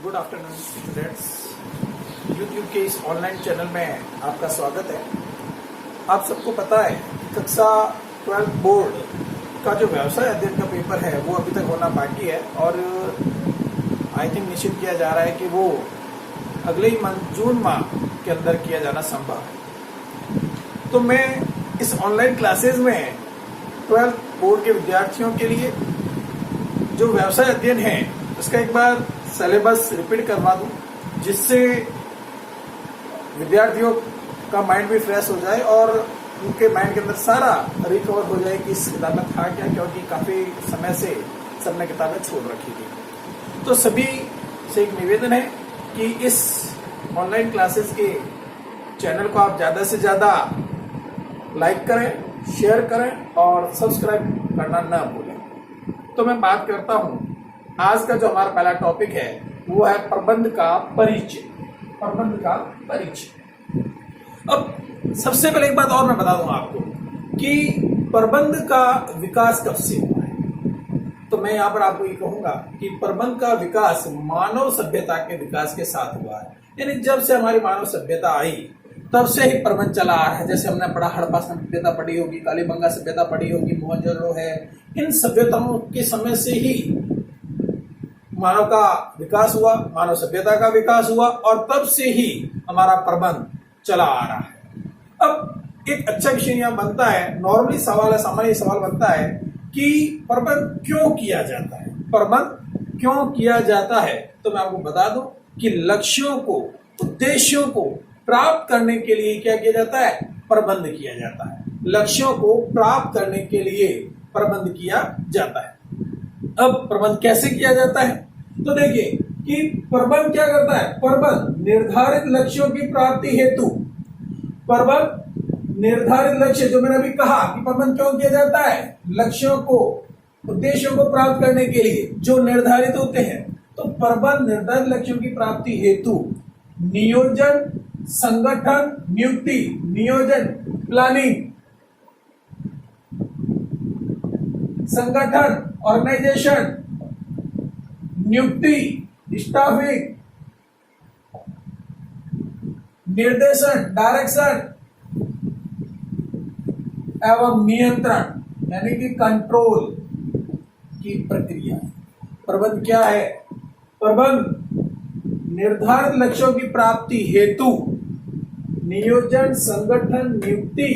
Good afternoon students. YouTube के इस online channel में आपका स्वागत है। आप सबको पता है कि कक्षा 12 बोर्ड का जो व्यवसाय अध्ययन का पेपर है वो अभी तक होना बाकी है और आई थिंक निश्चित किया जा रहा है कि वो अगले ही जून माह के अंदर किया जाना संभव है। तो मैं इस ऑनलाइन क्लासेज में 12 बोर्ड के विद्यार्थियों के लिए जो व्यवसाय अध्ययन है उसका एक बार सिलेबस रिपीट करवा दूं, जिससे विद्यार्थियों का माइंड भी फ्रेश हो जाए और उनके माइंड के अंदर सारा रिकवर हो जाए कि इस किताब में था क्या, क्योंकि काफी समय से सबने किताबें छोड़ रखी थी। तो सभी से एक निवेदन है कि इस ऑनलाइन क्लासेस के चैनल को आप ज्यादा से ज्यादा लाइक करें, शेयर करें और सब्सक्राइब करना न भूलें। तो मैं बात करता हूं, आज का जो हमारा पहला टॉपिक है वो है प्रबंध का परिचय। प्रबंध का परिचय। अब सबसे पहले एक बात और मैं बता दूं आपको कि प्रबंध का विकास कब से हुआ है। तो मैं यहां पर आपको ये कहूंगा कि प्रबंध का विकास मानव सभ्यता के विकास के साथ हुआ है। यानी जब से हमारी मानव सभ्यता आई तब से ही प्रबंध चला आ रहा है। जैसे हमने पढ़ा, हड़प्पा सभ्यता पढ़ी होगी, कालीबंगा सभ्यता पढ़ी होगी, मोहनजोदड़ो है, इन सभ्यताओं के समय से ही मानव का विकास हुआ, मानव सभ्यता का विकास हुआ और तब से ही हमारा प्रबंध चला आ रहा है। अब एक अच्छा विषय यहां बनता है, नॉर्मली सवाल है, सामान्य सवाल बनता है कि प्रबंध क्यों किया जाता है। प्रबंध क्यों किया जाता है तो मैं आपको बता दूं कि लक्ष्यों को, उद्देश्यों को प्राप्त करने के लिए क्या किया जाता है, प्रबंध किया जाता है। लक्ष्यों को प्राप्त करने के लिए प्रबंध किया जाता है। अब प्रबंध कैसे किया जाता है तो देखिए कि प्रबंध क्या करता है। प्रबंध निर्धारित लक्ष्यों की प्राप्ति हेतु, प्रबंध निर्धारित लक्ष्य, जो मैंने अभी कहा कि प्रबंध क्यों किया जाता है, लक्ष्यों को, उद्देश्यों को प्राप्त करने के लिए जो निर्धारित होते हैं। तो प्रबंध निर्धारित लक्ष्यों की प्राप्ति हेतु नियोजन, संगठन, नियुक्ति, नियोजन, प्लानिंग, संगठन, ऑर्गेनाइजेशन, नियुक्ति, स्टाफिंग, निर्देशन, डायरेक्शन एवं नियंत्रण यानी कि कंट्रोल की प्रक्रिया। प्रबंध क्या है? प्रबंध निर्धारित लक्ष्यों की प्राप्ति हेतु नियोजन, संगठन, नियुक्ति,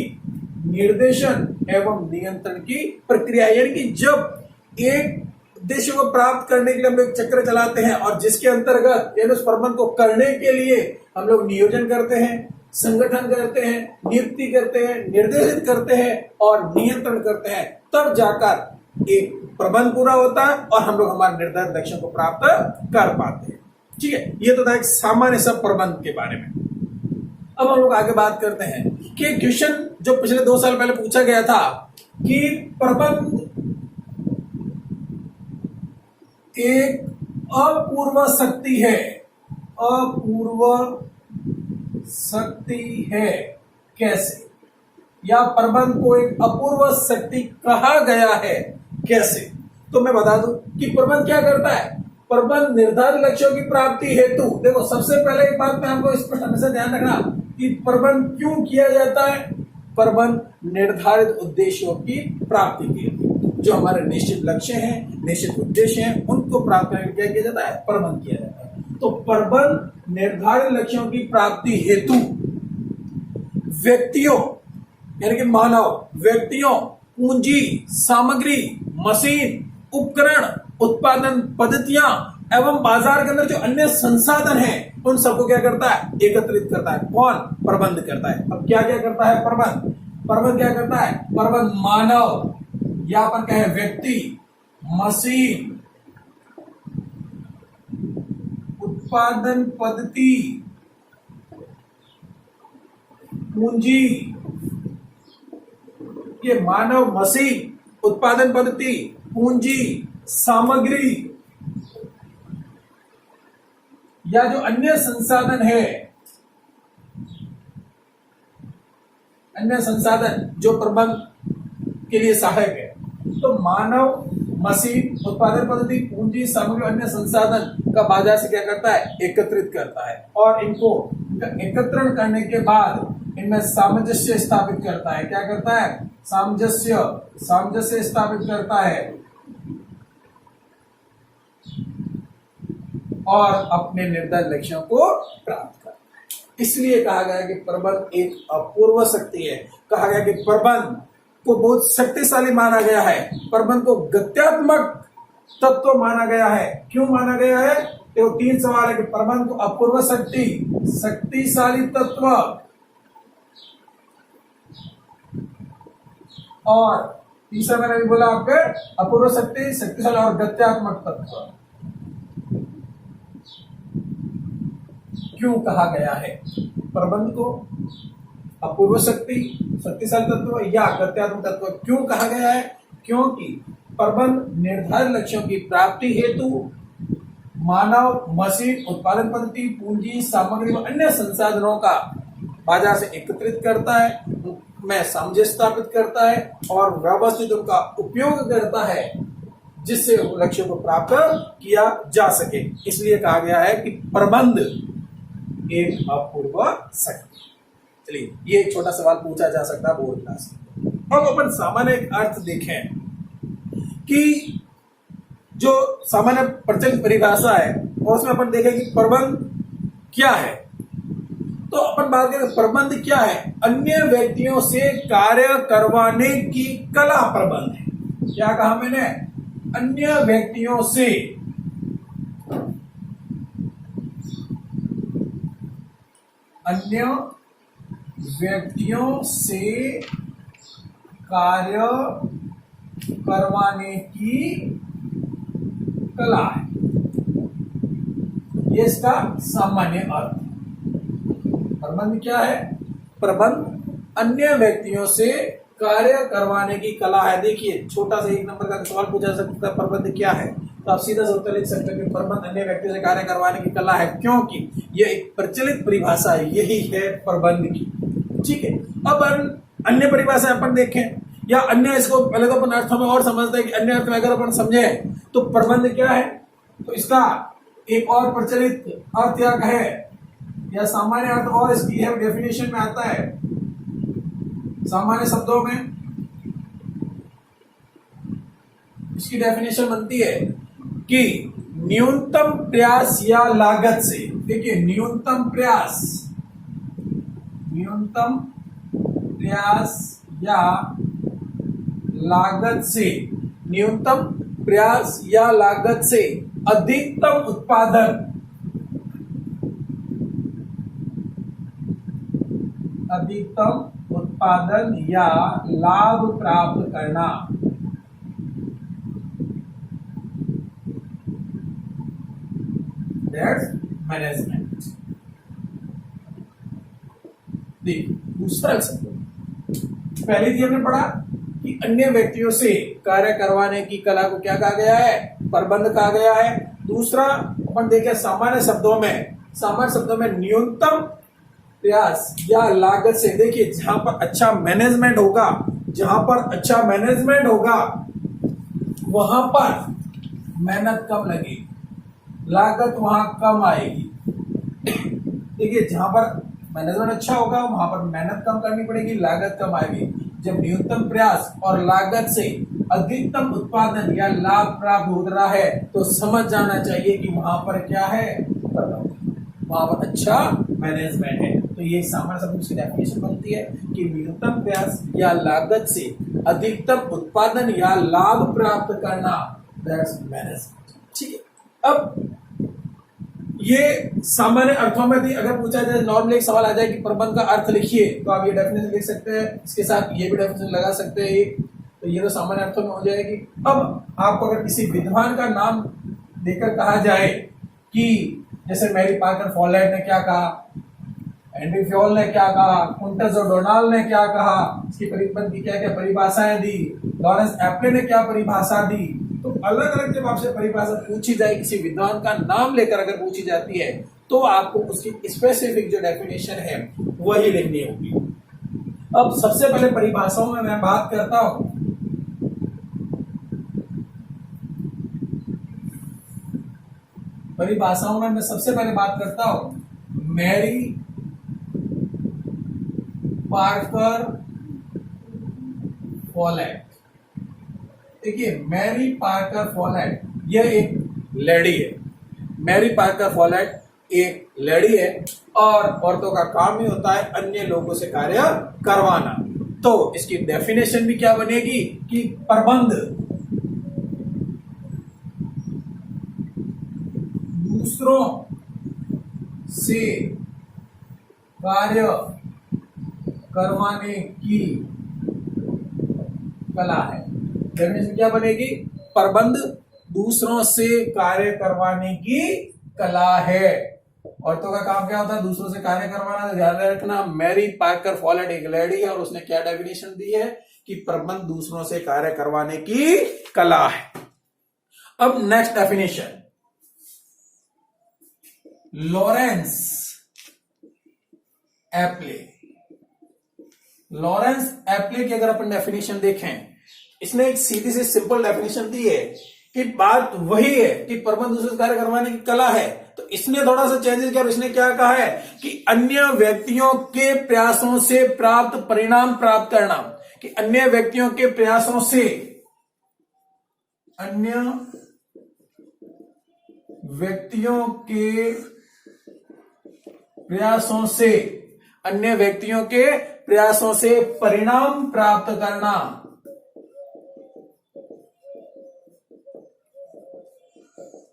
निर्देशन एवं नियंत्रण की प्रक्रिया। यानी कि जब एक उद्देश्य को प्राप्त करने के लिए हम लोग चक्र चलाते हैं और जिसके अंतर्गत यानी उस प्रबंध को करने के लिए हम लोग नियोजन करते हैं, संगठन करते हैं, नियुक्ति करते हैं, निर्देशित करते हैं और नियंत्रण करते हैं, तब जाकर एक प्रबंध पूरा होता है और हम लोग हमारे निर्धारित लक्ष्यों को प्राप्त कर पाते हैं। ठीक है, ये तो था एक सामान्य सब प्रबंध के बारे में। अब हम लोग आगे बात करते हैं कि एक क्वेश्चन जो पिछले 2 साल पहले पूछा गया था कि प्रबंध एक अपूर्व शक्ति है, अपूर्व शक्ति है कैसे, या प्रबंध को एक अपूर्व शक्ति कहा गया है कैसे। तो मैं बता दूं कि प्रबंध क्या करता है। प्रबंध निर्धारित लक्ष्यों की प्राप्ति हेतु, देखो सबसे पहले एक बात में हमको इस पर हमेशा ध्यान रखना कि प्रबंध क्यों किया जाता है। प्रबंध निर्धारित उद्देश्यों की प्राप्ति के लिए, जो हमारे निश्चित लक्ष्य हैं, निश्चित उद्देश्य हैं, उनको प्राप्त करने के लिए किया जाता है, प्रबंध किया जाता है। तो प्रबंध निर्धारित लक्ष्यों की प्राप्ति हेतु व्यक्तियों यानी कि मानव, व्यक्तियों, पूंजी, सामग्री, मशीन, उपकरण, उत्पादन पद्धतियां एवं बाजार के अंदर जो अन्य संसाधन हैं उन सबको क्या करता है, एकत्रित करता है। कौन? प्रबंध करता है। अब क्या क्या करता है प्रबंध? प्रबंध क्या करता है? प्रबंध मानव या अपन कहे व्यक्ति, मशीन, उत्पादन पद्धति, पूंजी, ये मानव, मशीन, उत्पादन पद्धति, पूंजी, सामग्री या जो अन्य संसाधन है, अन्य संसाधन जो प्रबंध के लिए सहायक है। तो मानव, मशीन, उत्पादन पद्धति, पूंजी, सामग्री, अन्य संसाधन का बाजार से क्या करता है, एकत्रित करता है और इनको एकत्रण करने के बाद इनमें सामंजस्य स्थापित करता है। क्या करता है, सामंजस्य स्थापित करता है और अपने निर्धारित लक्ष्यों को प्राप्त करता है। इसलिए कहा गया कि प्रबंध एक अपूर्व शक्ति है। कहा गया कि प्रबंध को बहुत शक्तिशाली माना गया है, प्रबंध को गत्यात्मक तत्व माना गया है। क्यों माना गया है, तो 3 सवाल है कि प्रबंध को अपूर्व शक्ति, शक्तिशाली तत्व और तीसरा मैंने भी बोला आपके अपूर्व शक्ति, शक्तिशाली और गत्यात्मक तत्व। क्यों कहा गया है प्रबंध को अपूर्व शक्ति, शक्तिशाली तत्व या गत्यात्मक तत्व, क्यों कहा गया है, क्योंकि प्रबंध निर्धारित लक्ष्यों की प्राप्ति हेतु मानव, मशीन, उत्पादन पद्धति, पूंजी, सामग्री व अन्य संसाधनों का बाजार से एकत्रित करता है, उनमें सामंजस्य स्थापित करता है और व्यवस्थित उनका उपयोग करता है जिससे लक्ष्यों को प्राप्त किया जा सके। इसलिए कहा गया है कि प्रबंध एक अपूर्व शक्ति। चलिए, ये एक छोटा सवाल पूछा जा सकता है बोर्ड क्लास में। अब अपन सामान्य अर्थ देखें कि जो सामान्य प्रचलित परिभाषा है और उसमें अपन देखें कि प्रबंध क्या है। तो अपन बात करें प्रबंध क्या है, अन्य व्यक्तियों से कार्य करवाने की कला प्रबंध है। क्या कहा मैंने, अन्य व्यक्तियों से कार्य करवाने की कला है, ये इसका सामान्य अर्थ। प्रबंध क्या है, प्रबंध अन्य व्यक्तियों से कार्य करवाने की कला है। देखिए, छोटा सा 1 नंबर का सवाल पूछा जा सकता है, प्रबंध क्या है, तो आप सीधा सा उत्तर लिख सकते हैं कि प्रबंध अन्य व्यक्तियों से कार्य करवाने की कला है, क्योंकि यह एक प्रचलित परिभाषा है, यही है प्रबंध की। ठीक है, अब अन्य परिभाषा अपन देखें या अन्य, इसको पहले तो अपन अर्थों में और समझते हैं कि अन्य अर्थ में अगर अपन समझे तो प्रबंध क्या है, तो इसका एक और प्रचलित अर्थ क्या है या सामान्य अर्थ और इसकी है डेफिनेशन में आता है। सामान्य शब्दों में इसकी डेफिनेशन बनती है कि न्यूनतम प्रयास या लागत से, देखिए न्यूनतम प्रयास या लागत से, न्यूनतम प्रयास या लागत से अधिकतम उत्पादन या लाभ प्राप्त करना। That's management. दूसरा पहले थी हमने पढ़ा कि अन्य व्यक्तियों से कार्य करवाने की कला को क्या कहा गया है, प्रबंध कहा गया है। दूसरा अपन देखें सामान्य शब्दों में न्यूनतम प्रयास या लागत से, देखिए जहां पर अच्छा मैनेजमेंट होगा वहां पर मेहनत कम लगेगी, लागत वहां कम आएगी। देखिए जहां पर मैनेजमेंट अच्छा होगा वहां पर मेहनत कम करनी पड़ेगी, लागत कम आएगी। जब न्यूनतम प्रयास और लागत से अधिकतम उत्पादन या लाभ प्राप्त हो रहा है तो समझ जाना चाहिए कि वहां पर क्या है, वहां पर अच्छा मैनेजमेंट है। तो ये सामान्य शब्द की डेफिनेशन बनती है कि न्यूनतम प्रयास या लागत से अधिकतम उत्पादन या लाभ प्राप्त करना, दैट्स मैनेजमेंट। ठीक है, अब ये सामान्य अर्थों में भी अगर पूछा जाए, नॉर्मली एक सवाल आ जाए कि प्रबंध का अर्थ लिखिए, तो आप ये डेफिनेशन लिख सकते हैं, इसके साथ ये भी डेफिनेशन लगा सकते हैं। तो ये तो सामान्य अर्थों में हो जाएगी। अब आपको अगर किसी विद्वान का नाम देकर कहा जाए कि जैसे मैरी पार्कर फॉलेट ने क्या कहा, हेनरी फ्योल ने क्या कहा, कुंटस और डोनाल्ड ने क्या कहा, इसकी परिबंध की क्या क्या परिभाषाएं दी, लॉरेंस एप्ले ने क्या परिभाषा दी, तो अलग अलग जब आपसे परिभाषा पूछी जाए, किसी विद्वान का नाम लेकर अगर पूछी जाती है तो आपको उसकी स्पेसिफिक जो डेफिनेशन है वही लिखनी होगी। अब सबसे पहले परिभाषाओं में मैं बात करता हूं परिभाषाओं में मैं सबसे पहले बात करता हूं मैरी पार्कर फॉलेट। देखिए मैरी पार्कर फॉलेट यह एक लेडी है। मैरी पार्कर फॉलेट एक लेडी है और औरतों का काम ही होता है अन्य लोगों से कार्य करवाना। तो इसकी डेफिनेशन भी क्या बनेगी कि प्रबंध दूसरों से कार्य करवाने की कला है। डेफिनेशन क्या बनेगी? प्रबंध दूसरों से कार्य करवाने की कला है। औरतों का काम क्या होता है? दूसरों से कार्य करवाना। ध्यान रखना मैरी पार्कर फॉलेट एक लेडी है और उसने क्या डेफिनेशन दी है कि प्रबंध दूसरों से कार्य करवाने की कला है। अब नेक्स्ट डेफिनेशन लॉरेंस एप्ले। लॉरेंस एप्ले की अगर अपन डेफिनेशन देखें, इसने एक सीधी से सिंपल डेफिनेशन दी है कि बात वही है कि प्रबंध दूसरे से कार्य करवाने की कला है। तो इसने थोड़ा सा चेंजेस किया और इसने क्या कहा है कि अन्य व्यक्तियों के प्रयासों से प्राप्त परिणाम प्राप्त करना। कि अन्य व्यक्तियों के प्रयासों से अन्य व्यक्तियों के प्रयासों से अन्य व्यक्तियों के प्रयासों से परिणाम प्राप्त करना।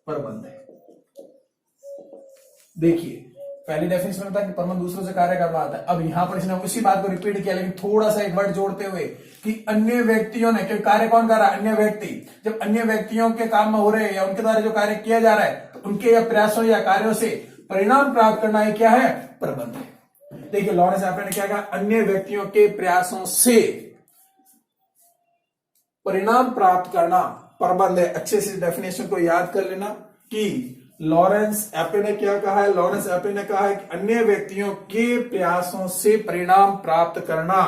प्रबंध है। देखिए पहली डेफिनेशन में था कि प्रबंध दूसरों से कार्य करवाता है। अब यहां पर इसने उसी बात को रिपीट किया लेकिन थोड़ा सा एक वर्ड जोड़ते हुए कि अन्य व्यक्तियों ने, क्योंकि कार्य कौन कर रहा है? अन्य व्यक्ति। जब अन्य व्यक्तियों के काम हो रहे हैं या उनके द्वारा जो कार्य किया जा रहा है तो उनके या प्रयासों या कार्यों से परिणाम प्राप्त करना ही क्या है? प्रबंध है। देखिए लॉरेंस एप्ले ने क्या कहा? अन्य व्यक्तियों के प्रयासों से परिणाम प्राप्त करना प्रबंध है। अच्छे से डेफिनेशन को याद कर लेना कि लॉरेंस एप्ले ने क्या कहा है? लॉरेंस एप्ले ने कहा है कि अन्य व्यक्तियों के प्रयासों से परिणाम प्राप्त करना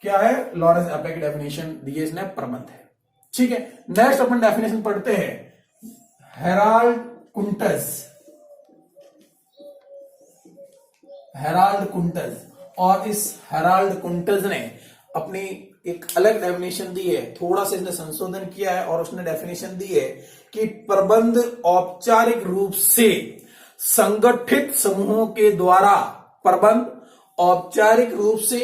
क्या है? लॉरेंस एप्ले की डेफिनेशन दी है इसने, प्रबंध है। ठीक है, नेक्स्ट अपन डेफिनेशन पढ़ते हैं हेराल्ड कुंटज। हेराल्ड कुंटज, और इस हेराल्ड कुंटज ने अपनी एक अलग डेफिनेशन दी है। थोड़ा सा इसने संशोधन किया है और उसने डेफिनेशन दी है कि प्रबंध औपचारिक रूप से संगठित समूहों के द्वारा, प्रबंध औपचारिक रूप से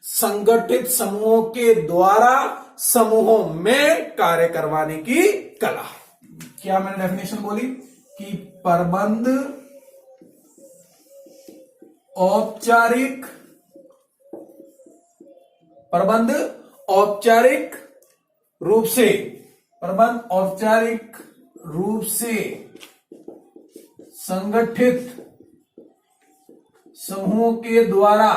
संगठित समूहों के द्वारा समूहों में कार्य करवाने की कला। क्या मैंने डेफिनेशन बोली कि प्रबंध औपचारिक रूप से, प्रबंध औपचारिक रूप से संगठित समूहों के द्वारा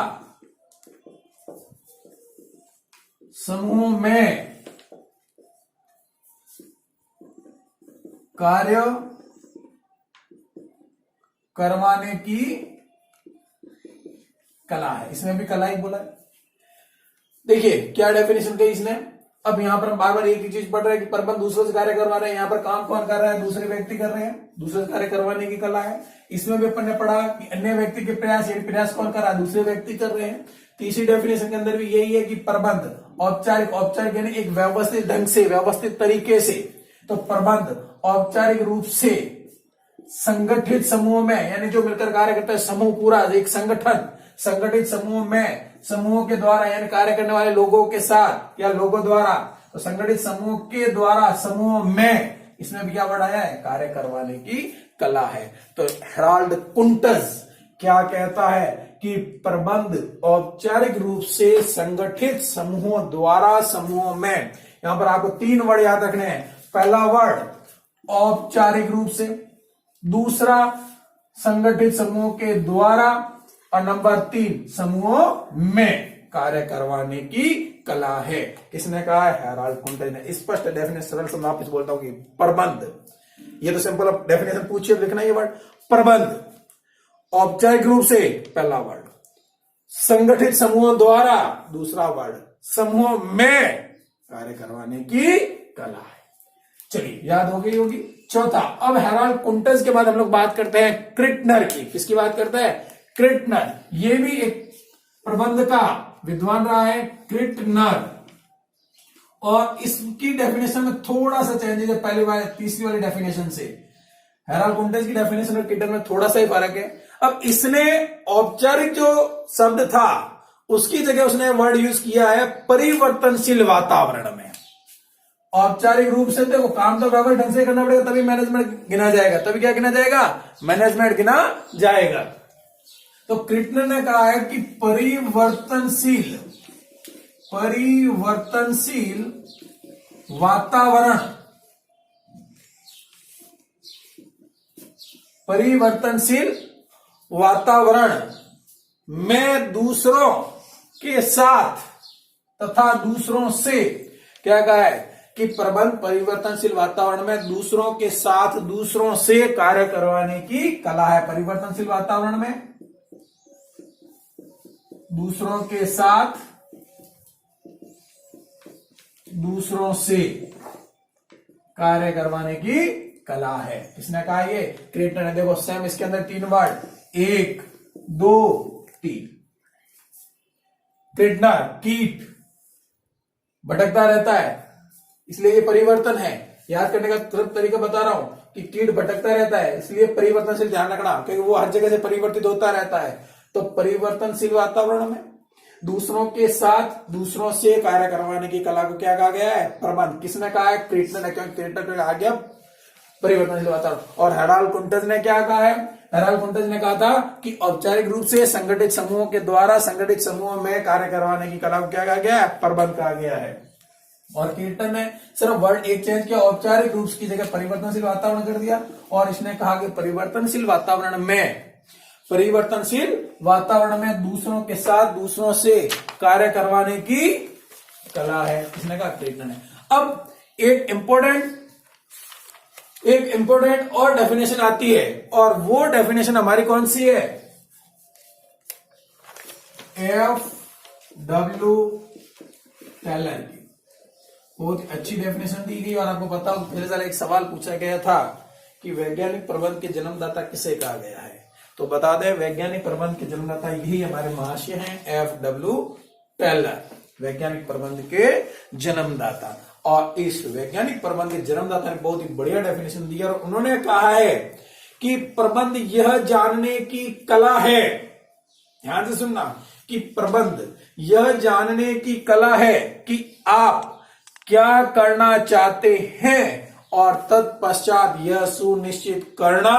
समूह में कार्य करवाने की कला है। इसमें भी कला ही बोला है। देखिए क्या डेफिनेशन कही इसने। अब यहां पर हम बार बार एक ही चीज पढ़ रहे हैं कि प्रबंध दूसरों से कार्य करवा रहे हैं। यहां पर काम कौन कर रहा है? दूसरे व्यक्ति कर रहे हैं। दूसरे से कार्य करवाने की कला है। इसमें भी अपन ने पढ़ा कि अन्य व्यक्ति के प्रयास, यानी प्रयास कौन कर रहा है? दूसरे व्यक्ति कर रहे हैं। तीसरी डेफिनेशन के अंदर भी यही है कि प्रबंध औपचारिक यानी एक व्यवस्थित ढंग से, व्यवस्थित तरीके से। तो प्रबंध औपचारिक रूप से संगठित समूह में, यानी जो मिलकर कार्य करता है समूह, पूरा एक संगठन, संगठित समूह में, समूहों के द्वारा यानी कार्य करने वाले लोगों के साथ या लोगों द्वारा, तो संगठित समूह के द्वारा समूह में, इसमें भी क्या बढ़ाया है? कार्य करवाने की कला है। तो हेराल्ड कुंटज क्या कहता है कि प्रबंध औपचारिक रूप से संगठित समूहों द्वारा समूहों में। यहां पर आपको 3 वर्ड याद रखने हैं। पहला वर्ड औपचारिक रूप से, दूसरा संगठित समूह के द्वारा, और नंबर 3 समूहों में कार्य करवाने की कला है। किसने कहा है? हेराल्ड कुंटज ने। स्पष्ट डेफिनेशन सरल से वापस बोलता हूं कि प्रबंध, ये तो सिंपल डेफिनेशन पूछिए, लिखना ये वर्ड प्रबंध औपचारिक रूप से, पहला वर्ड, संगठित समूहों द्वारा, दूसरा वर्ड, समूह में कार्य करवाने की कला है। चलिए याद हो गई होगी। चौथा, अब हेराल्ड कुंटज के बाद हम लोग बात करते हैं क्रिटनर की। किसकी बात करते हैं? क्रिटनर। ये भी एक प्रबंध का विद्वान रहा है, क्रिटनर। और इसकी डेफिनेशन में थोड़ा सा चेंजेस है पहली बार तीसरी वाली डेफिनेशन से। हेराल्ड कुंटज की डेफिनेशन और क्रिटनर में थोड़ा सा ही फर्क है। अब इसने औपचारिक जो शब्द था उसकी जगह उसने वर्ड यूज किया है परिवर्तनशील वातावरण में। औपचारिक रूप से देखो काम तो बराबर ढंग से करना पड़ेगा, तभी मैनेजमेंट गिना जाएगा। तभी क्या गिना जाएगा? मैनेजमेंट गिना जाएगा। तो क्रिटनर ने कहा है कि परिवर्तनशील वातावरण, परिवर्तनशील वातावरण में दूसरों के साथ तथा दूसरों से, क्या कहा है कि प्रबंध परिवर्तनशील वातावरण में दूसरों के साथ दूसरों से कार्य करवाने की कला है। परिवर्तनशील वातावरण में दूसरों के साथ दूसरों से कार्य करवाने की कला है। किसने कहा? ये क्रिटनर ने। देखो सेम इसके अंदर तीन वर्ड, 1 2 3। क्रिटनर, कीट भटकता रहता है इसलिए ये परिवर्तन है। याद करने का तुरंत तरीका बता रहा हूं कि कीट भटकता रहता है इसलिए परिवर्तनशील, ध्यान रखना क्योंकि वो हर जगह से परिवर्तित होता रहता है। तो परिवर्तनशील वातावरण में दूसरों के साथ दूसरों से कार्य करवाने की कला को क्या कहा गया है? प्रबंध। किसने कहा है? क्रिटनर ने। क्योंकि क्रिटनर आ गया परिवर्तनशील वातावरण। और हेराल्ड कुंटज ने क्या कहा है? हेराल्ड कुंटज ने कहा था कि औपचारिक रूप से संगठित समूहों के द्वारा संगठित समूहों में कार्य करवाने की कला को क्या कहा गया है? प्रबंध कहा गया है। और क्रिटनर ने सिर्फ वर्ड एक चेंज किया, औपचारिक रूप की जगह परिवर्तनशील वातावरण कर दिया। और इसने कहा कि परिवर्तनशील वातावरण में दूसरों के साथ दूसरों से कार्य करवाने की कला है। किसने कहा? क्रिटनर ने। अब एक इंपॉर्टेंट और डेफिनेशन आती है, और वो डेफिनेशन हमारी कौन सी है? FW टेलर की। बहुत अच्छी डेफिनेशन दी गई। और आपको पता हो पिछले साल एक सवाल पूछा गया था कि वैज्ञानिक प्रबंध के जन्मदाता किसे कहा गया है? तो बता दें, वैज्ञानिक प्रबंध के जन्मदाता यही हमारे महाशय हैं, FW टेलर, वैज्ञानिक प्रबंध के जन्मदाता। और इस वैज्ञानिक प्रबंध के जन्मदाता ने बहुत ही बढ़िया डेफिनेशन दी और उन्होंने कहा है कि प्रबंध यह जानने की कला है, ध्यान से सुनना, कि प्रबंध यह जानने की कला है कि आप क्या करना चाहते हैं और तत्पश्चात यह सुनिश्चित करना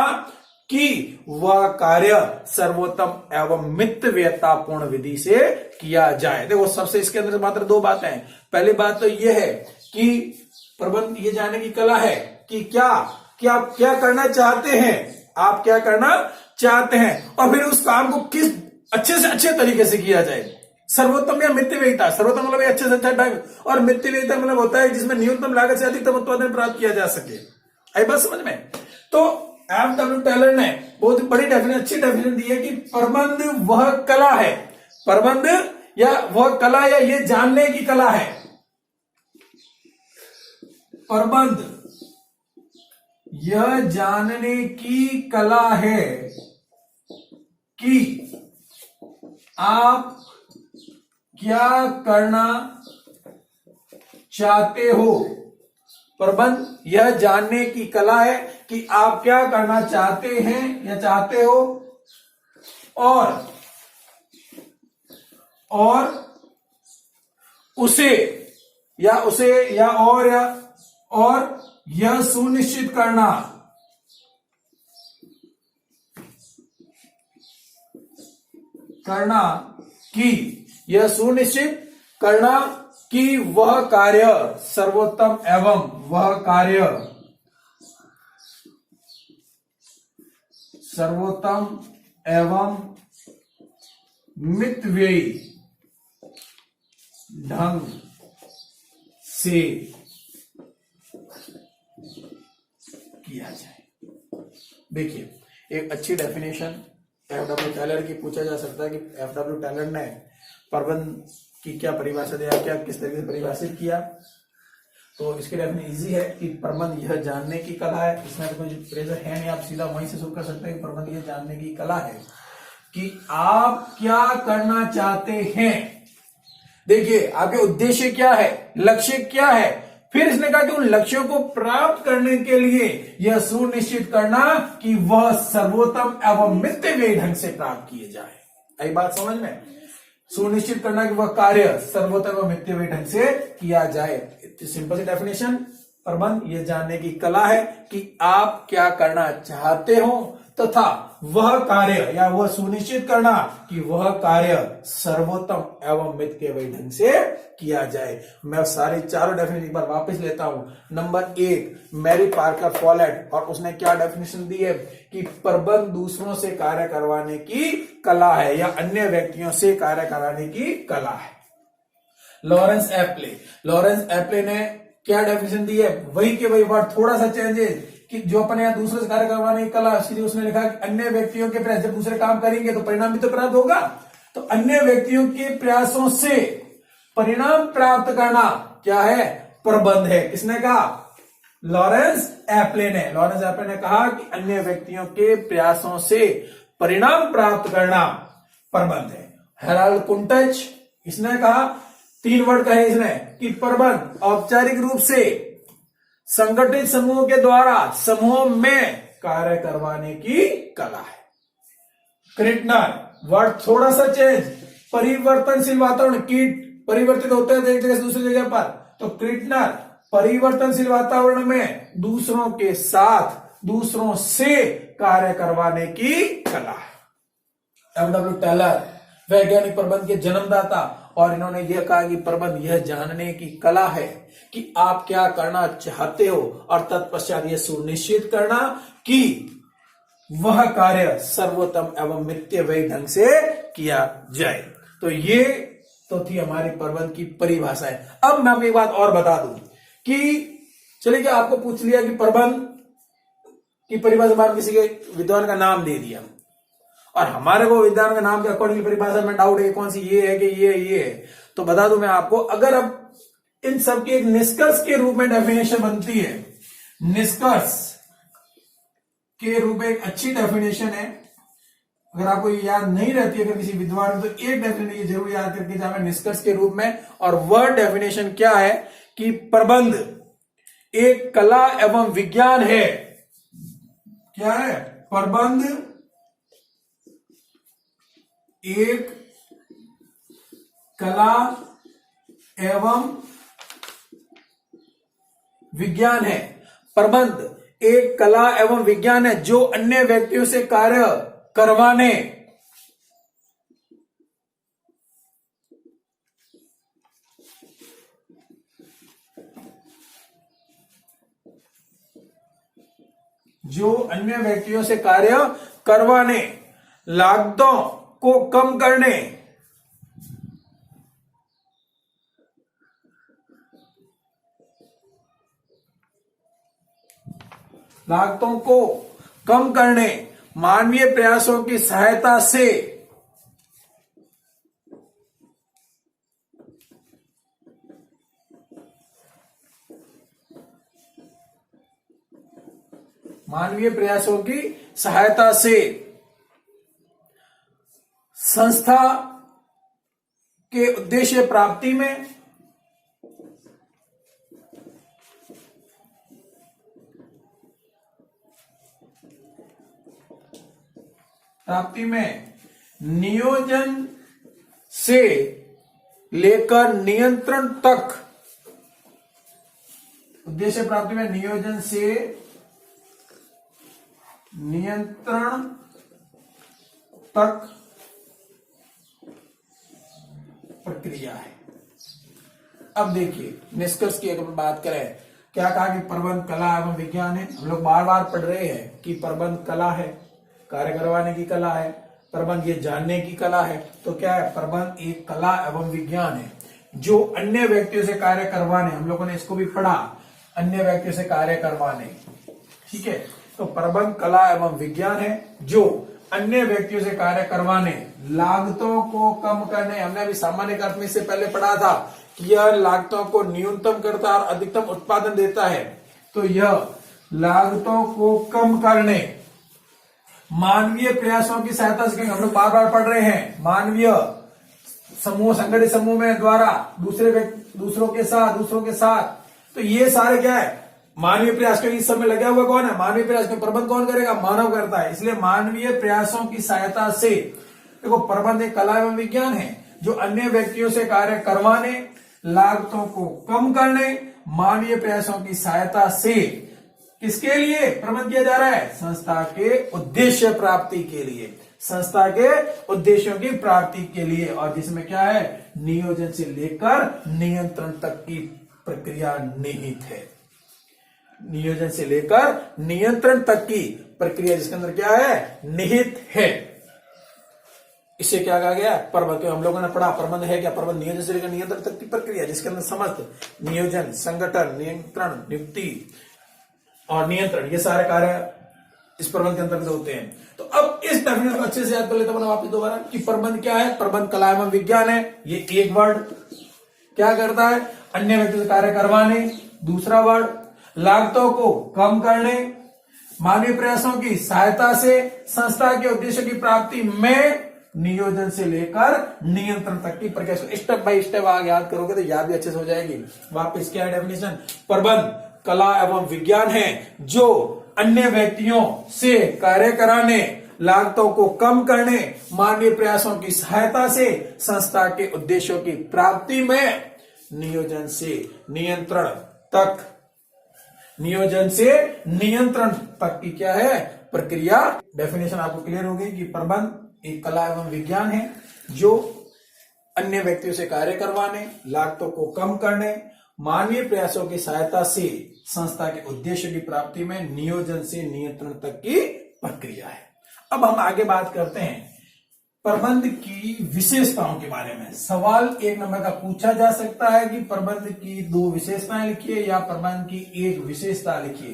कि वह कार्य सर्वोत्तम एवं मितव्ययतापूर्ण विधि से किया जाए। देखो सबसे इसके अंदर मात्र दो बातें हैं। पहली बात तो यह है कि प्रबंध ये जानने की कला है कि आप क्या करना चाहते हैं, आप क्या करना चाहते हैं, और फिर उस काम को किस अच्छे से अच्छे तरीके से किया जाए। सर्वोत्तम या मितव्ययिता, सर्वोत्तम मतलब अच्छे से अच्छा ढंग, और मितव्ययिता मतलब होता है जिसमें न्यूनतम लागत से अधिकतम उत्पादन प्राप्त किया जा सके। आई बात समझ में? तो FW टेलर ने बहुत बड़ी डेफिनेशन, अच्छी डेफिनेशन दी है कि प्रबंध वह कला है, प्रबंध या वह कला या ये जानने की कला है, प्रबंध यह जानने की कला है कि आप क्या करना चाहते हो। प्रबंध यह जानने की कला है कि आप क्या करना चाहते हैं या चाहते हो, और यह सुनिश्चित करना कि वह कार्य सर्वोत्तम एवं मितव्ययी ढंग से किया जाए। देखिए एक अच्छी डेफिनेशन FW टेलर की पूछा जा सकता है कि FW टेलर ने प्रबंध की क्या परिभाषा दिया, क्या किस तरीके से परिभाषित किया। तो इसके लिए अपनी इजी है कि प्रबंध यह जानने की कला है। इसमें तो कोई प्रेशर है नहीं, आप सीधा वहीं से शुरू कर सकते हैं। प्रबंध यह जानने की कला है कि आप क्या करना चाहते हैं। देखिए आपके उद्देश्य क्या है, लक्ष्य क्या है। फिर इसने कहा कि उन लक्ष्यों को प्राप्त करने के लिए यह सुनिश्चित करना कि वह सर्वोत्तम एवं मितव्ययी ढंग से प्राप्त किए जाए। आई बात समझ में? सुनिश्चित करना कि वह कार्य सर्वोत्तम एवं मितव्ययी ढंग से किया जाए। इतनी सिंपल सी डेफिनेशन। प्रबंध यह जानने की कला है कि आप क्या करना चाहते हो तथा वह कार्य या वह सुनिश्चित करना कि वह कार्य सर्वोत्तम एवं मितव्ययी ढंग से किया जाए। मैं सारी चारों डेफिनेशन एक बार वापस लेता हूं। नंबर 1 मैरी पार्कर फॉलेट, और उसने क्या डेफिनेशन दी है कि प्रबंध दूसरों से कार्य करवाने की कला है या अन्य व्यक्तियों से कार्य कराने की कला है। लॉरेंस एप्ले ने क्या डेफिनेशन दी है, वही के वही वर्ड, थोड़ा सा चेंजेस कि जो अपने यहां दूसरे से कार्य करवाने की कला, इसलिए उसने लिखा कि अन्य व्यक्तियों के प्रयास, जब दूसरे काम करेंगे तो परिणाम भी तो प्राप्त होगा। तो अन्य व्यक्तियों के प्रयासों से परिणाम प्राप्त करना क्या है, प्रबंध है। किसने कहा? लॉरेंस एप्ले ने कहा कि अन्य व्यक्तियों के प्रयासों से परिणाम प्राप्त करना प्रबंध है। हेराल्ड कुंटज, इसने कहा, 3 वर्ड कहे इसने कि प्रबंध औपचारिक रूप से संगठित समूह के द्वारा समूह में कार्य करवाने की कला है। क्रिटनर, वर्ड थोड़ा सा चेंज, परिवर्तनशील वातावरण, कीट परिवर्तित होते हैं एक जगह से दूसरी जगह पर, तो क्रिटनर परिवर्तनशील वातावरण में दूसरों के साथ, दूसरों से कार्य करवाने की कला है। एम.डब्ल्यू. टेलर, वैज्ञानिक प्रबंध के जन्मदाता, और इन्होंने यह कहा कि प्रबंध यह जानने की कला है कि आप क्या करना चाहते हो और तत्पश्चात यह सुनिश्चित करना कि वह कार्य सर्वोत्तम एवं मितव्ययी ढंग से किया जाए। तो ये तो थी हमारी प्रबंध की परिभाषा है। अब मैं आपको एक बात और बता दूं कि चलिए कि आपको पूछ लिया कि प्रबंध की परिभाषा में किसी के विद्वान का नाम दे दिया और हमारे को विद्वान का नाम के अकॉर्डिंग परिभाषा में डाउट है कौन सी ये है कि ये है, तो बता दूं मैं आपको, अगर अब इन सब की एक निष्कर्ष के रूप में डेफिनेशन बनती है, निष्कर्ष के रूप में एक अच्छी डेफिनेशन है। अगर आपको ये याद नहीं रहती अगर किसी विद्वान, तो एक डेफिनेशन ये जरूर याद करके जाए निष्कर्ष के रूप में, और वह डेफिनेशन क्या है कि प्रबंध एक कला एवं विज्ञान है। क्या है? प्रबंध एक कला एवं विज्ञान है। प्रबंध एक कला एवं विज्ञान है जो अन्य व्यक्तियों से कार्य करवाने लागतों को कम करने, मानवीय प्रयासों की सहायता से संस्था के उद्देश्य प्राप्ति में नियोजन से लेकर नियंत्रण तक, उद्देश्य प्राप्ति में नियोजन से नियंत्रण तक प्रक्रिया है। अब देखिए निष्कर्ष की अगर बात करें, क्या कहा कि प्रबंध कला एवं विज्ञान है। हम लोग बार बार पढ़ रहे हैं कि प्रबंध कला है, कार्य करवाने की कला है, प्रबंध ये जानने की कला है। तो क्या है? प्रबंध एक कला एवं विज्ञान है जो अन्य व्यक्तियों से कार्य करवाने, हम लोगों ने इसको भी पढ़ा, अन्य व्यक्तियों से कार्य करवाने, ठीक है। तो प्रबंध कला एवं विज्ञान है जो अन्य व्यक्तियों से कार्य करवाने, लागतों को कम करने, हमने अभी सामान्य अर्थ में इससे पहले पढ़ा था कि यह लागतों को न्यूनतम करता है और अधिकतम उत्पादन देता है। तो यह लागतों को कम करने मानवीय प्रयासों की सहायता से, हम लोग बार बार पढ़ रहे हैं, मानवीय समूह, संगठित समूह में द्वारा दूसरों के साथ, तो ये सारे क्या है, मानवीय प्रयास के इस समय लगा हुआ कौन है, मानवीय प्रयास का प्रबंध कौन करेगा, मानव करता है। इसलिए मानवीय प्रयासों की सहायता से, देखो प्रबंध एक कला एवं विज्ञान है जो अन्य व्यक्तियों से कार्य करवाने, लागतों को कम करने, मानवीय प्रयासों की सहायता से किसके लिए प्रबंध किया जा रहा है, संस्था के उद्देश्य प्राप्ति के लिए, संस्था के उद्देश्यों की प्राप्ति के लिए, और जिसमें क्या है, नियोजन से लेकर नियंत्रण तक की प्रक्रिया निहित है। नियोजन से लेकर नियंत्रण तक की प्रक्रिया जिसके अंदर क्या है, निहित है। इसे क्या कहा गया, प्रबंध। हम लोगों ने पढ़ा प्रबंध है क्या, प्रबंध नियोजन से लेकर नियंत्रण तक की प्रक्रिया जिसके अंदर समस्त नियोजन, संगठन, नियंत्रण, नियुक्ति और नियंत्रण, ये सारे कार्य इस प्रबंध के अंतर्गत होते हैं। तो अब इस डेफिनेशन को अच्छे से याद कर लेते हैं वापस दोबारा कि प्रबंध क्या है, प्रबंध कला एवं विज्ञान है। ये एक वर्ड क्या करता है, अन्य व्यक्ति से कार्य करवाने। दूसरा वर्ड, लागतों को कम करने, मानवीय प्रयासों की सहायता से संस्था के उद्देश्य की प्राप्ति में नियोजन से लेकर नियंत्रण तक की प्रक्रिया। स्टेप बाय स्टेप आगे याद करोगे तो याद भी अच्छे से हो जाएगी। वापस क्या है डेफिनेशन, प्रबंध कला एवं विज्ञान है जो अन्य व्यक्तियों से कार्य कराने, लागतों को कम करने, मानवीय प्रयासों की सहायता से संस्था के उद्देश्यों की प्राप्ति में नियोजन से नियंत्रण तक की क्या है, प्रक्रिया। डेफिनेशन आपको क्लियर होगी कि प्रबंध एक कला एवं विज्ञान है जो अन्य व्यक्तियों से कार्य करवाने, लागतों को कम करने, मानवीय प्रयासों की सहायता से संस्था के उद्देश्य की प्राप्ति में नियोजन से नियंत्रण तक की प्रक्रिया है। अब हम आगे बात करते हैं प्रबंध की विशेषताओं के बारे में। सवाल 1 नंबर का पूछा जा सकता है कि प्रबंध की 2 विशेषताएं लिखिए या प्रबंध की 1 विशेषता लिखिए।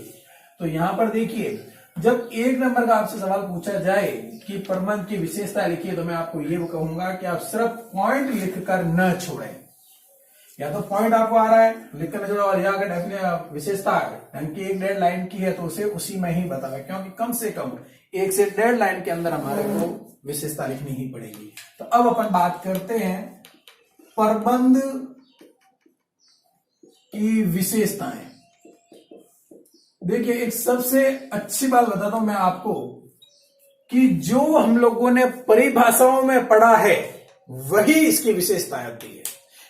तो यहां पर देखिए, जब 1 नंबर का आपसे सवाल पूछा जाए कि प्रबंध की विशेषता लिखिए, तो मैं आपको ये कहूंगा कि आप सिर्फ पॉइंट लिखकर न छोड़ें। या तो पॉइंट आपको आ रहा है लिखकर छोड़ो, और या अगर विशेषता यानी कि 1 लाइन की है तो उसे उसी में ही बतावे, क्योंकि कम से कम 1 से 1.5 लाइन के अंदर हमारे को विशेषता लिखनी ही पड़ेगी। तो अब अपन बात करते हैं प्रबंध की विशेषताएं। देखिए, एक सबसे अच्छी बात बताता हूं मैं आपको कि जो हम लोगों ने परिभाषाओं में पढ़ा है वही इसकी विशेषताएं होती है।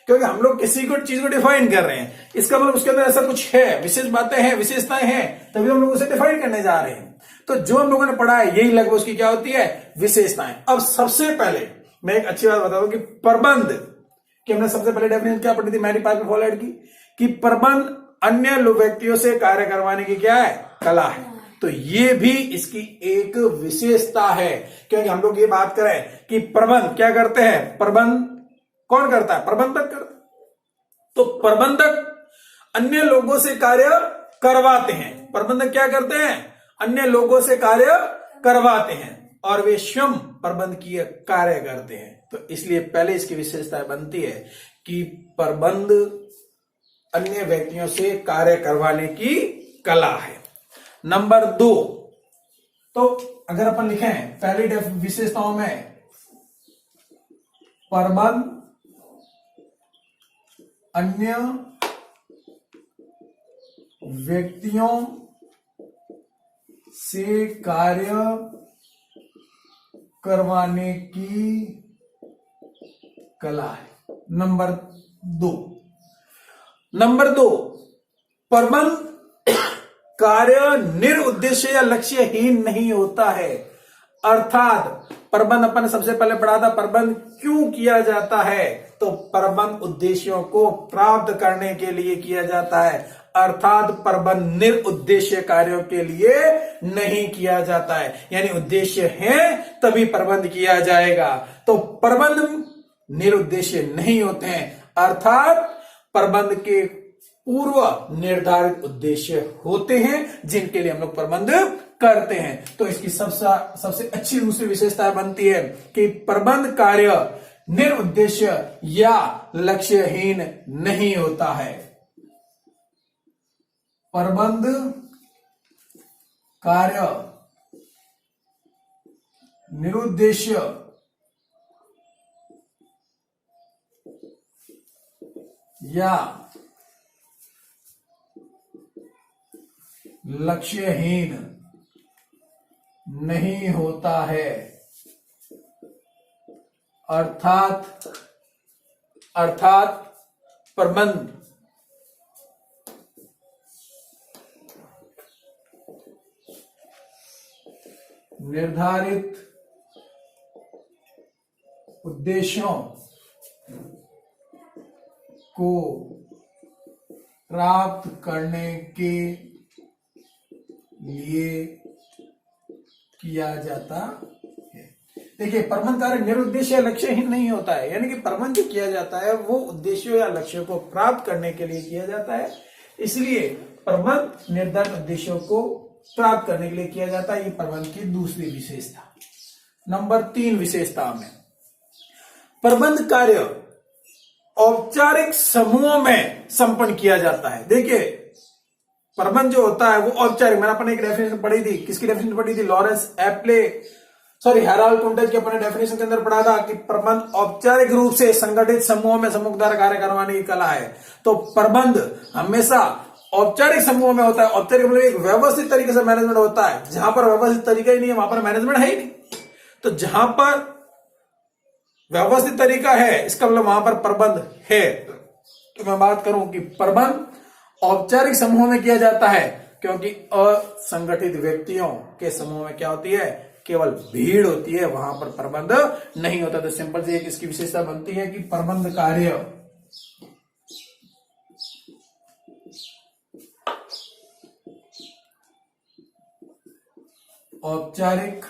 क्योंकि हम लोग किसी को चीज को डिफाइन कर रहे हैं, इसका मतलब उसके अंदर ऐसा कुछ है, विशेष बातें हैं, विशेषताएं हैं, तभी हम लोग उसे डिफाइन करने जा रहे हैं। तो जो हम लोगों ने पढ़ा है यही लगभग उसकी क्या होती है, विशेषताएं। अब सबसे पहले मैं एक अच्छी बात बता दूं कि प्रबंध कि हमने सबसे पहले डेफिनेशन क्या पढ़ी थी, मैरी पार्कर फॉलोड की, कि प्रबंध अन्य व्यक्तियों से कार्य करवाने की क्या है, कला है। तो ये भी इसकी एक विशेषता है, क्योंकि हम लोग ये बात करें कि प्रबंध क्या करते हैं, प्रबंध कौन करता है, प्रबंधक करता है। तो प्रबंधक अन्य लोगों से कार्य करवाते हैं। प्रबंधक क्या करते हैं, अन्य लोगों से कार्य करवाते हैं और वे स्वयं प्रबंध की कार्य करते हैं। तो इसलिए पहले इसकी विशेषता बनती है कि प्रबंध अन्य व्यक्तियों से कार्य करवाने की कला है। नंबर 2, तो अगर अपन लिखें पहली विशेषताओं में, प्रबंध अन्य व्यक्तियों से कार्य करवाने की कला है। नंबर 2, प्रबंध कार्य निरुद्देश्य या लक्ष्यहीन नहीं होता है। अर्थात प्रबंध अपन ने सबसे पहले पढ़ा था, प्रबंध क्यों किया जाता है, तो प्रबंध उद्देश्यों को प्राप्त करने के लिए किया जाता है। अर्थात प्रबंध निरुद्देश्य कार्यों के लिए नहीं किया जाता है, यानी उद्देश्य है तभी प्रबंध किया जाएगा। तो प्रबंध निरुद्देश्य नहीं होते हैं, अर्थात प्रबंध के पूर्व निर्धारित उद्देश्य होते हैं जिनके लिए हम लोग प्रबंध करते हैं। तो इसकी सबसे अच्छी दूसरी विशेषता बनती है कि प्रबंध कार्य निरुद्देश्य या लक्ष्यहीन नहीं होता है। प्रबंध कार्य निरुद्देश्य या लक्ष्यहीन नहीं होता है। अर्थात प्रबंध निर्धारित उद्देश्यों को प्राप्त करने के लिए किया जाता है। देखिए, प्रबंध कार्य निरुद्देश्य या लक्ष्यहीन नहीं होता है, यानी कि प्रबंध जो किया जाता है वो उद्देश्यों या लक्ष्यों को प्राप्त करने के लिए किया जाता है, इसलिए प्रबंध निर्धारित उद्देश्यों को प्राप्त करने के लिए किया जाता है। ये प्रबंध की दूसरी विशेषता। नंबर 3 विशेषता में प्रबंध कार्य औपचारिक समूहों में संपन्न किया जाता है। देखिए, प्रबंध जो होता है वो औपचारिक, मैंने अपने एक डेफिनेशन पढ़ी थी, किसकी डेफिनेशन पढ़ी थी, लॉरेंस हेराल्ड कुंटेज की अपने डेफिनेशन के अंदर पढ़ा था कि प्रबंध औपचारिक रूप से संगठित समूहों में समूह द्वारा कार्य करवाने की कला है। तो प्रबंध हमेशा औपचारिक समूहों में होता है। औपचारिक मतलब एक व्यवस्थित तरीके से मैनेजमेंट होता है। जहां पर व्यवस्थित तरीका ही नहीं है वहां पर मैनेजमेंट है ही नहीं। तो जहां पर व्यवस्थित तरीका है इसका मतलब वहां पर प्रबंध है। तो मैं बात करूं कि प्रबंध औपचारिक समूहों में किया जाता है, क्योंकि असंगठित व्यक्तियों के समूह में क्या होती है, केवल भीड़ होती है, वहां पर प्रबंध नहीं होता। तो सिंपल से एक इसकी विशेषता बनती है कि प्रबंध कार्य औपचारिक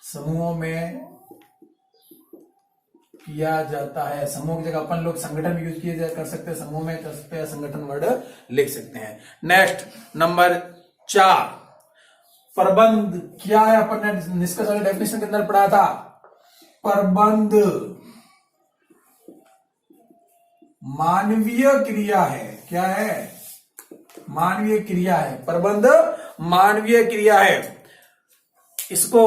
समूहों में किया जाता है। समूह की जगह अपन लोग संगठन यूज किए कर सकते हैं, समूह में कर सकते हैं, संगठन वर्ड लिख सकते हैं। नेक्स्ट नंबर 4, प्रबंध क्या है, अपन ने निष्कर्ष वाले डेफिनेशन के अंदर पढ़ा था। प्रबंध मानवीय क्रिया है। क्या है, मानवीय क्रिया है। प्रबंध मानवीय क्रिया है। इसको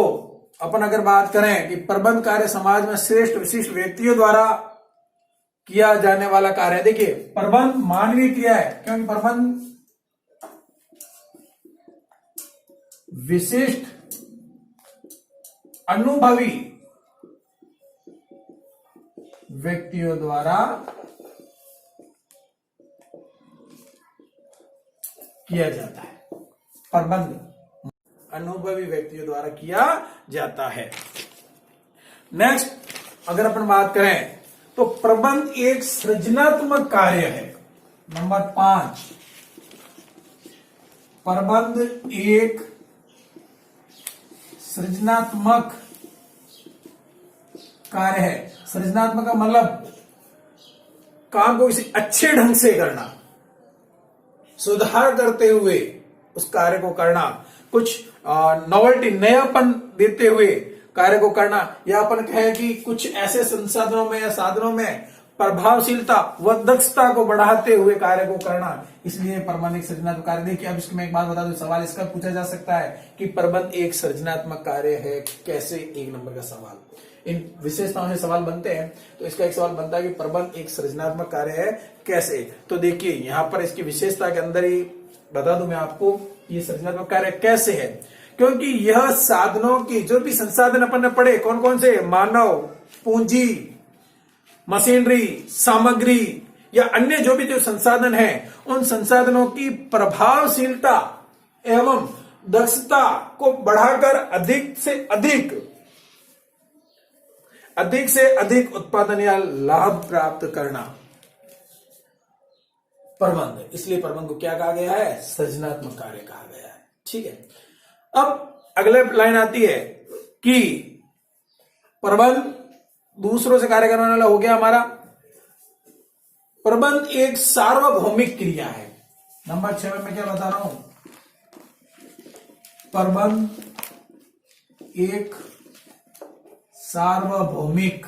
अपन अगर बात करें कि प्रबंध कार्य समाज में श्रेष्ठ विशिष्ट व्यक्तियों द्वारा किया जाने वाला कार्य है। देखिए, प्रबंध मानवीय क्रिया है, क्योंकि प्रबंध विशिष्ट अनुभवी व्यक्तियों द्वारा किया जाता है। प्रबंध अनुभवी व्यक्तियों द्वारा किया जाता है। नेक्स्ट अगर अपन बात करें तो प्रबंध एक सृजनात्मक कार्य है। नंबर 5, प्रबंध एक सृजनात्मक कार्य है। सृजनात्मक का मतलब काम को किसी अच्छे ढंग से करना, सुधार करते हुए उस कार्य को करना, कुछ नॉवेल्टी नयापन देते हुए कार्य को करना, या अपन कहें कि कुछ ऐसे संसाधनों में या साधनों में प्रभावशीलता व दक्षता को बढ़ाते हुए कार्य को करना। इसलिए प्रबंध एक सृजनात्मक कार्य। देखिए, अब इसमें एक बात बता दूं, सवाल इसका पूछा जा सकता है कि प्रबंध एक सृजनात्मक कार्य है कैसे, 1 नंबर का सवाल। इन विशेषताओं से सवाल बनते हैं, तो इसका एक सवाल बनता है कि प्रबंध एक सृजनात्मक कार्य है कैसे। तो देखिए, यहां पर इसकी विशेषता के अंदर ही बता दूं मैं आपको, ये सृजनात्मक कार्य कैसे है, क्योंकि यह साधनों की जो भी संसाधन अपन ने पढ़े, कौन कौन से, मानव पूंजी, मशीनरी, सामग्री या अन्य जो भी जो संसाधन है, उन संसाधनों की प्रभावशीलता एवं दक्षता को बढ़ाकर अधिक से अधिक उत्पादन या लाभ प्राप्त करना प्रबंध। इसलिए प्रबंध को क्या कहा गया है, सृजनात्मक कार्य कहा गया है। ठीक है, अब अगले लाइन आती है कि प्रबंध दूसरों से कार्य करने वाला हो गया हमारा। प्रबंध एक सार्वभौमिक क्रिया है। नंबर 6 में मैं क्या बता रहा हूं, प्रबंध एक सार्वभौमिक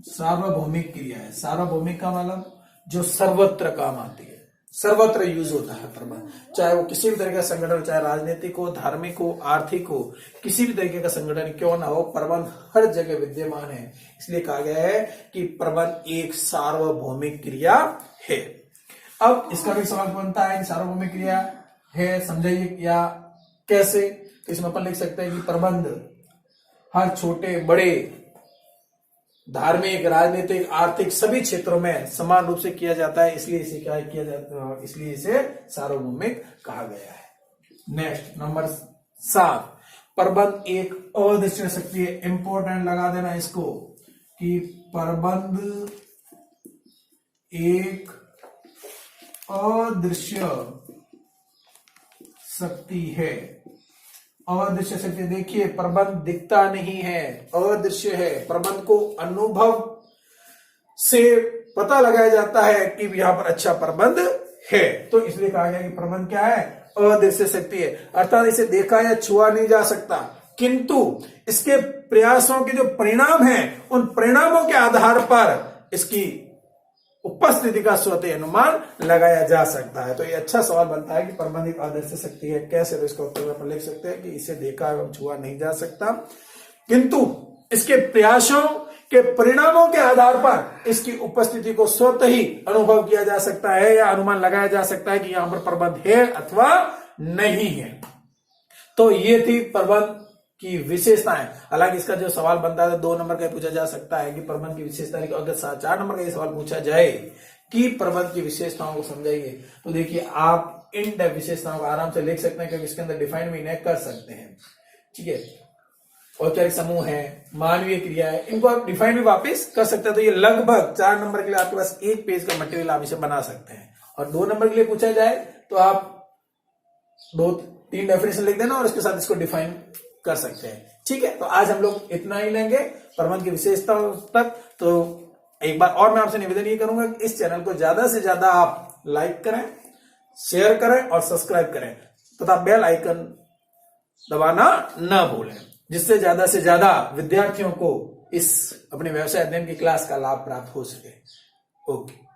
सार्वभौमिक क्रिया है। सार्वभौमिक का मतलब जो सर्वत्र काम आती है, सर्वत्र यूज होता है प्रबंध, चाहे वो किसी भी तरह का संगठन हो, चाहे राजनीतिक हो, धार्मिक हो, आर्थिक हो, किसी भी तरीके का संगठन क्यों ना हो, प्रबंध हर जगह विद्यमान है। इसलिए कहा गया है कि प्रबंध एक सार्वभौमिक क्रिया है। अब इसका भी सवाल बनता है कि सार्वभौमिक क्रिया है समझाइए या कैसे। तो इसमें अपन लिख सकते हैं कि प्रबंध हर छोटे बड़े धार्मिक, राजनीतिक, आर्थिक सभी क्षेत्रों में समान रूप से किया जाता है, इसलिए इसे क्या किया जाता है, इसलिए इसे सार्वभौमिक कहा गया है। नेक्स्ट नंबर 7, प्रबंध एक अदृश्य शक्ति है। इंपॉर्टेंट लगा देना इसको कि प्रबंध एक अदृश्य शक्ति है। अदृश्य शक्ति, देखिए प्रबंध दिखता नहीं है, अदृश्य है। प्रबंध को अनुभव से पता लगाया जाता है कि यहां पर अच्छा प्रबंध है, तो इसलिए कहा गया कि प्रबंध क्या है, अदृश्य शक्ति है। अर्थात इसे देखा या छुआ नहीं जा सकता, किंतु इसके प्रयासों के जो परिणाम हैं उन परिणामों के आधार पर इसकी उपस्थिति का स्वतः अनुमान लगाया जा सकता है। तो ये अच्छा सवाल बनता है कि प्रबंध एक अदृश्य शक्ति है कैसे। तो इसका उत्तर अपन लिख सकते हैं कि इसे देखा एवं छुआ नहीं जा सकता, किंतु इसके प्रयासों के परिणामों के आधार पर इसकी उपस्थिति को स्वतः ही अनुभव किया जा सकता है या अनुमान लगाया जा सकता है कि यहां पर प्रबंध है अथवा नहीं है। तो ये थी प्रबंध की विशेषताएं। हालांकि इसका जो सवाल बनता है 2 नंबर का पूछा जा सकता है कि प्रबंध की विशेषता, अगर 4 नंबर का ये सवाल पूछा जाए कि प्रबंध की विशेषताओं को समझाइए, तो देखिए आप इन विशेषताओं को आराम से लिख सकते हैं क्योंकि इसके अंदर डिफाइन भी कर सकते हैं। ठीक है, औपचारिक समूह है, मानवीय क्रिया है, इनको आप डिफाइन भी वापस कर सकते हैं। तो ये लगभग 4 नंबर के लिए आपके पास 1 पेज का मटेरियल आप इसे बना सकते हैं। और 2 नंबर के लिए पूछा जाए तो आप 2-3 डेफिनेशन लिख देना और इसके साथ इसको डिफाइन कर सकते हैं। ठीक है, तो आज हम लोग इतना ही लेंगे प्रबंध की विशेषताओं तक। तो एक बार और मैं आपसे निवेदन ये करूंगा कि इस चैनल को ज्यादा से ज्यादा आप लाइक करें, शेयर करें और सब्सक्राइब करें तथा बेल आइकन दबाना ना भूलें, जिससे ज्यादा से ज्यादा विद्यार्थियों को इस अपने व्यवसाय अध्ययन की क्लास का लाभ प्राप्त हो सके। ओके।